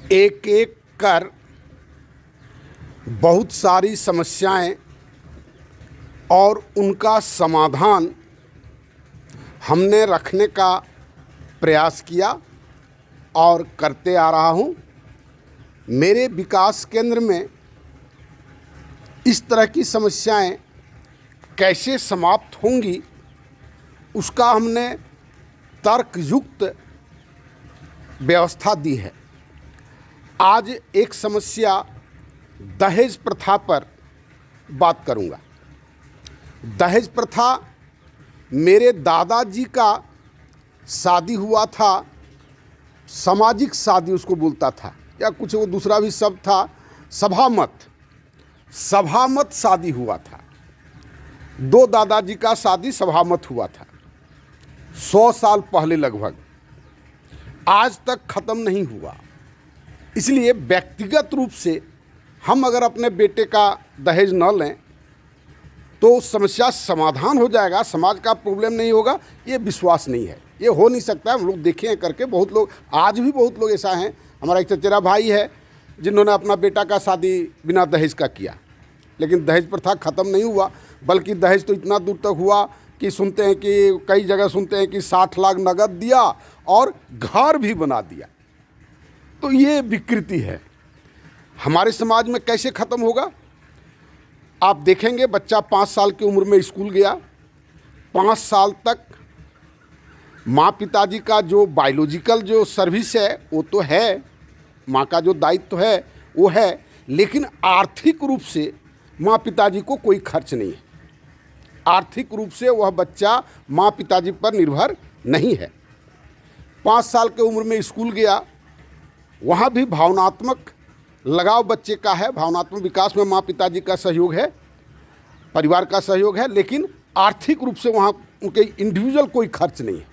एक एक कर बहुत सारी समस्याएं और उनका समाधान हमने रखने का प्रयास किया और करते आ रहा हूं। मेरे विकास केंद्र में इस तरह की समस्याएं कैसे समाप्त होंगी उसका हमने तर्कयुक्त व्यवस्था दी है। आज एक समस्या दहेज प्रथा पर बात करूंगा। दहेज प्रथा, मेरे दादाजी का शादी हुआ था, सामाजिक शादी उसको बोलता था या कुछ वो दूसरा भी शब्द था, सभामत शादी हुआ था। दो दादाजी का शादी सभामत हुआ था 100 साल पहले लगभग, आज तक ख़त्म नहीं हुआ। इसलिए व्यक्तिगत रूप से हम अगर अपने बेटे का दहेज न लें तो समस्या समाधान हो जाएगा, समाज का प्रॉब्लम नहीं होगा, ये विश्वास नहीं है, ये हो नहीं सकता। हम लोग देखे हैं करके, बहुत लोग, आज भी बहुत लोग ऐसा हैं। हमारा एक चचेरा भाई है जिन्होंने अपना बेटा का शादी बिना दहेज का किया, लेकिन दहेज प्रथा ख़त्म नहीं हुआ, बल्कि दहेज तो इतना दूर तक हुआ कि सुनते हैं कि कई जगह सुनते हैं कि 60 लाख नगद दिया और घर भी बना दिया। तो ये विकृति है। हमारे समाज में कैसे ख़त्म होगा? आप देखेंगे, बच्चा 5 साल की उम्र में स्कूल गया, 5 साल तक माँ पिताजी का जो बायोलॉजिकल जो सर्विस है वो तो है, माँ का जो दायित्व है वो है, लेकिन आर्थिक रूप से माँ पिताजी को कोई खर्च नहीं है। आर्थिक रूप से वह बच्चा माँ पिताजी पर निर्भर नहीं है। 5 साल के उम्र में स्कूल गया, वहाँ भी भावनात्मक लगाव बच्चे का है, भावनात्मक विकास में माँ पिताजी का सहयोग है, परिवार का सहयोग है, लेकिन आर्थिक रूप से वहाँ उनके इंडिविजुअल कोई खर्च नहीं है।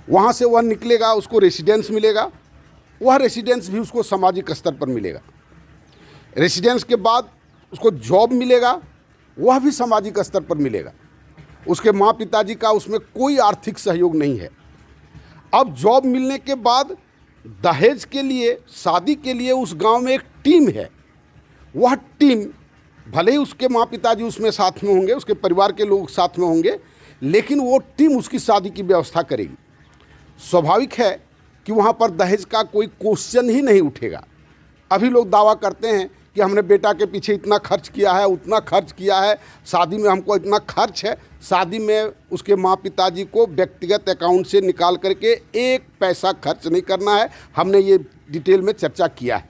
वहाँ से वह निकलेगा, उसको रेसिडेंस मिलेगा, वह रेसिडेंस भी उसको सामाजिक स्तर पर मिलेगा। रेसिडेंस के बाद उसको जॉब मिलेगा, वह भी सामाजिक स्तर पर मिलेगा। उसके माँ पिताजी का उसमें कोई आर्थिक सहयोग नहीं है। अब जॉब मिलने के बाद दहेज के लिए, शादी के लिए उस गांव में एक टीम है। वह टीम, भले ही उसके माँ पिताजी उसमें साथ में होंगे, उसके परिवार के लोग साथ में होंगे, लेकिन वो टीम उसकी शादी की व्यवस्था करेगी। स्वाभाविक है कि वहाँ पर दहेज का कोई क्वेश्चन ही नहीं उठेगा। अभी लोग दावा करते हैं कि हमने बेटा के पीछे इतना खर्च किया है, उतना खर्च किया है, शादी में हमको इतना खर्च है। शादी में उसके माँ पिताजी को व्यक्तिगत अकाउंट से निकाल करके एक पैसा खर्च नहीं करना है। हमने ये डिटेल में चर्चा किया है।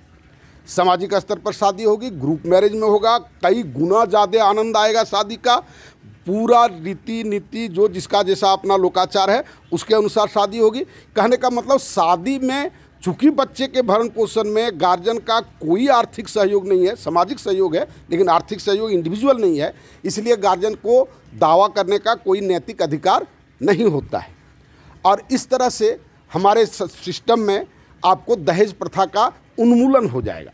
सामाजिक स्तर पर शादी होगी, ग्रुप मैरिज में होगा, कई गुना ज़्यादा आनंद आएगा शादी का। पूरा रीति नीति जो जिसका जैसा अपना लोकाचार है उसके अनुसार शादी होगी। कहने का मतलब, शादी में चूँकि बच्चे के भरण पोषण में गार्जियन का कोई आर्थिक सहयोग नहीं है, सामाजिक सहयोग है, लेकिन आर्थिक सहयोग इंडिविजुअल नहीं है, इसलिए गार्जियन को दावा करने का कोई नैतिक अधिकार नहीं होता है। और इस तरह से हमारे सिस्टम में आपको दहेज प्रथा का उन्मूलन हो जाएगा,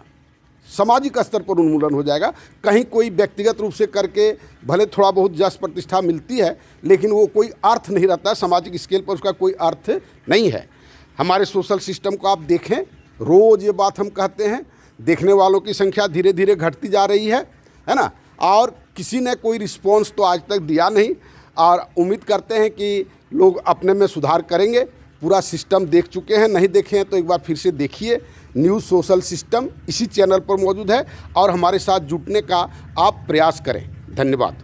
सामाजिक स्तर पर उन्मूलन हो जाएगा। कहीं कोई व्यक्तिगत रूप से करके भले थोड़ा बहुत यश प्रतिष्ठा मिलती है, लेकिन वो कोई अर्थ नहीं रहता है, सामाजिक स्केल पर उसका कोई अर्थ नहीं है। हमारे सोशल सिस्टम को आप देखें, रोज़ ये बात हम कहते हैं, देखने वालों की संख्या धीरे धीरे घटती जा रही है ना, और किसी ने कोई रिस्पॉन्स तो आज तक दिया नहीं, और उम्मीद करते हैं कि लोग अपने में सुधार करेंगे। पूरा सिस्टम देख चुके हैं, नहीं देखे हैं तो एक बार फिर से देखिए। न्यूज़ सोशल सिस्टम इसी चैनल पर मौजूद है और हमारे साथ जुड़ने का आप प्रयास करें। धन्यवाद।